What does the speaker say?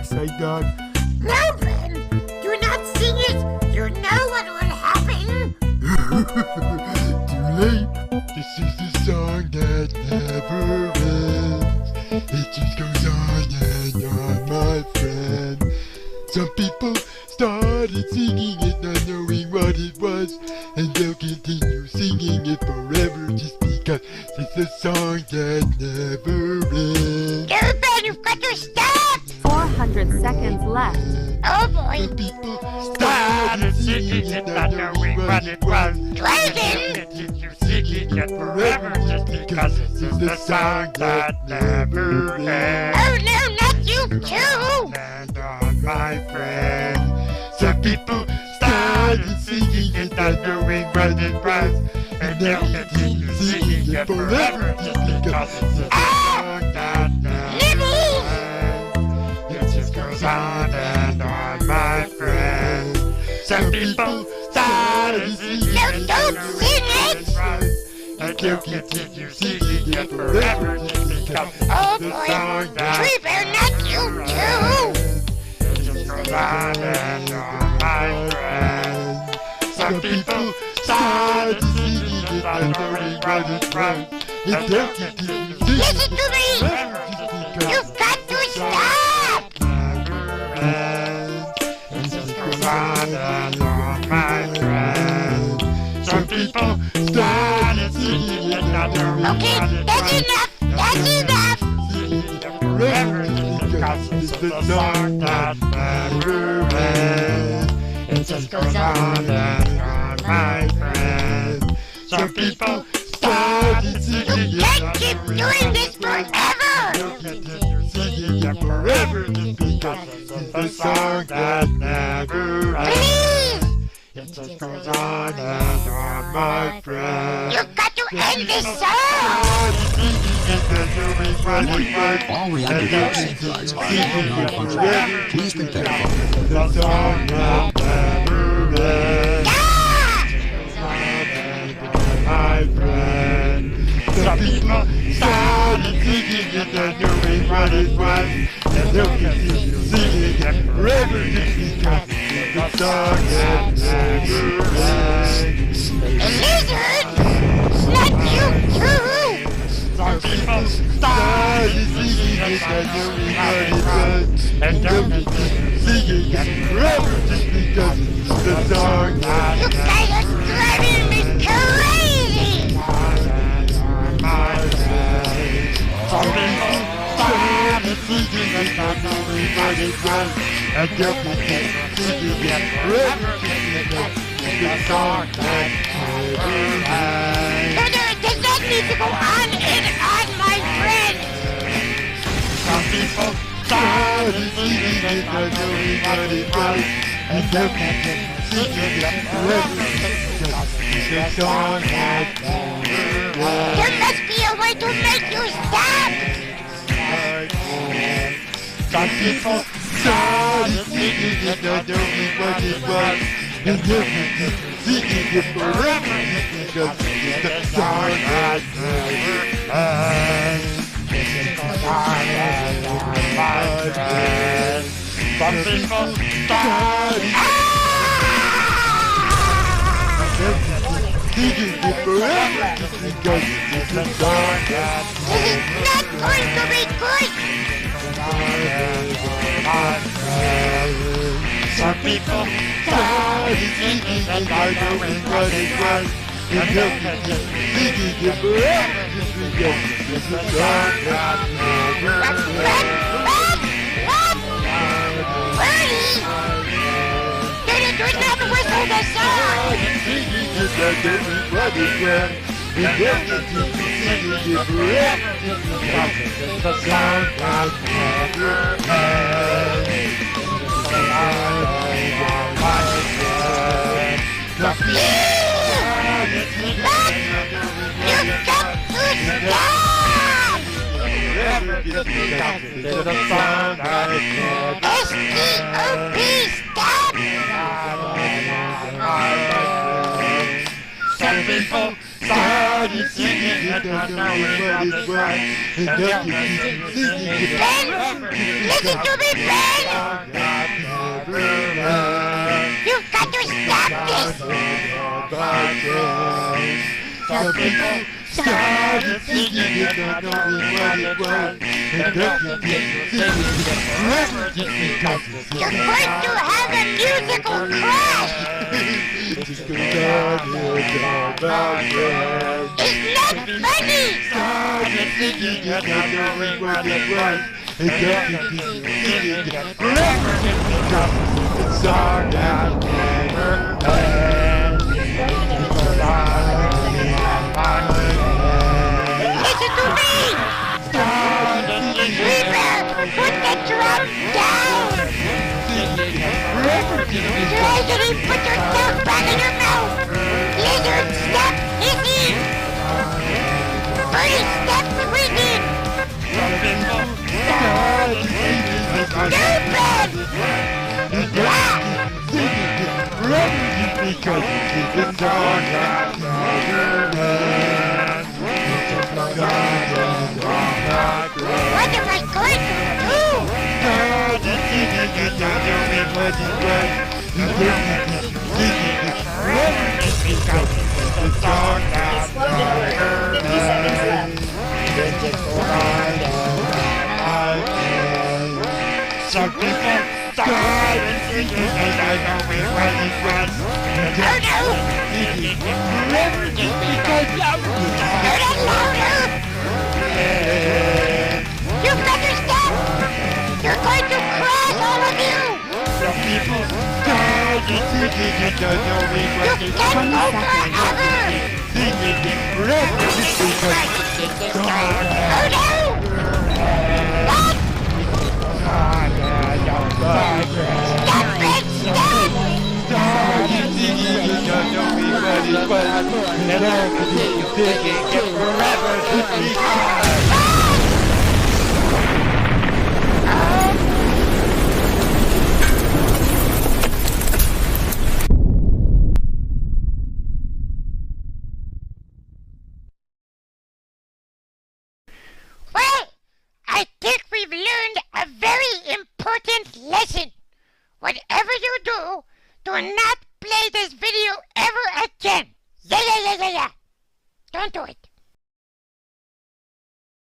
upside down. No, Ben! Do not sing it! You know what will happen! Too late. This is the song that never ends. It just goes on and on, my friend. Some people started singing it not knowing what it was, and they'll continue singing it forever just because it's a song that never ends. No, Ben, you've got to stop! 400 seconds left. Oh boy! Some people started singing it not knowing what it was. Dragon! Continue singing it forever just because it's the song that never ends. Oh no, not you too! And on, my friend. Some people started singing it not knowing what it was, and they'll continue singing it forever just because it's the song that never ends. It just goes on and on, my friend. Some people started singing No, it don't not sing knowing it! what it was, and they'll continue singing it forever just because it's Oh the boy! song that Tree Bear, not you too! it just goes on and on, my friend. Some people started singing it not knowing what it was, and they'll continue singing Listen to me! forever just because You've got to stop! it just goes on and on, my friend. Some people started singing it not knowing Okay, what it that's was, enough! That's enough! singing it forever just because it's the song that never ends. It just goes on and on, my friend. Some people started singing You it can't not keep knowing doing what this it was. forever! They'll continue singing it forever just because it's the song that never ends. Please! It just goes on and on, my friend. You've got to end this song! All reactor supplies are now non-functional. Please think that The song that never ends. Ah! My friend. Some people started singing it not knowing what it was, and they'll continue singing it forever just because it's the song that never ends. A lizard! Not you too! Some people started singing it not knowing what it was, and they'll continue singing it forever just because it's the song that You guys are driving me crazy! my friend. Some people started singing it not knowing what it was, and they'll continue singing it forever just because it's the song that never ends. No, it does not need to go on and on, my friend! Some people started singing it not knowing what it was, and they'll continue singing it forever just because it's the song that never ends. There must be a way to make you stop! Some people started singing it not knowing what it was, and they'll continue singing it forever just because it's the song that never ends. My friend. Some people started singing it forever just because it's the song that This is not going to be good! my friend. Some people started singing it not knowing what it was, and they'll continue singing it forever just because it's the song that never ends. Bernie! It was not whistle the song! Singing it not knowing what it was, and they'll continue singing it forever just because it's the song that never ends. The people started singing it not knowing what You it got was, to and they'll stop! forever just because it's the song that never S-T-O-P, stop! Some people started started singing and not knowing what it was. And now you keep singing it. Ben! Listen to me, Ben! You've got to stop this! Some people started singing it, not knowing what it was. And now you keep singing it forever just because it's You're going to have a musical crash! It just goes on about again. It's not funny! Started singing and not knowing what it was. And now you keep singing it forever just because it's a song that never ends. Listen to me! Reaper, put the drum down! Tragedy, put your tongue back in your mouth! Lizard, stop hissing! Birdie, stop squeaking! Stupid! Because it's a song that never ends. What am I going to do? Started singing and not knowing what it was. And then you keep singing it forever just because it's a song that never ends. Then just go on again. Some people started singing and not knowing what it was. And then you keep singing it forever just because it's a song Turn it louder! You better stop! You're going to crash, all of you! Some people started singing and not knowing what You it can't was. go forever! Singing it forever just because it's a song Oh that no! What? Stop it! Stop! started singing and not knowing what it was. And now you keep singing